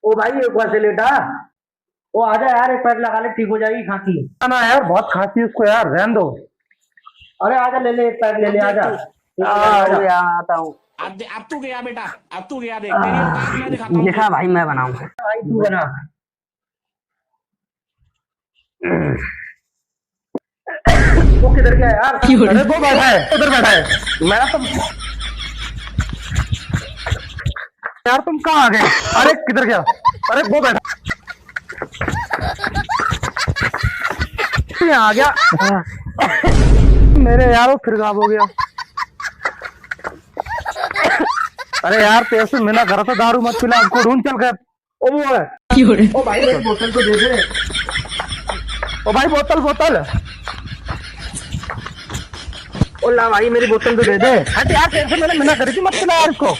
ओ भाई एक बार से लेटा। ओ आजा यार, एक पैक लगा ले, ठीक हो जाएगी खांसी। ना यार, बहुत खांसी उसको यार, रहने दो। अरे आजा, ले ले एक पैक, ले ले आजा। आजा। आता हूँ। अब तू गया बेटा, अब तू गया, देख तेरी औकात मैं दिखाता हूँ। लिखा भाई, मैं बनाऊंगा। भाई तू बना। वो किधर गया यार? अरे वो बैठा है, उधर बैठा है। मैं तुम यार, तुम कहाँ आ गए? अरे किधर गया? अरे वो बैठा यहाँ आ गया। मेरे यार वो फिर गायब हो गया। अरे यार, तेरे से मैंने घर से दारू मत पिला, आपको ढूंढ चल कर। ओ वो है। ओ भाई मेरी बोतल तो दे दे। ओ भाई बोतल बोतल। ओ ला भाई मेरी बोतल तो दे दे। हट यार, तेरे से मैंने मना करी थी मत पिला यार इसको।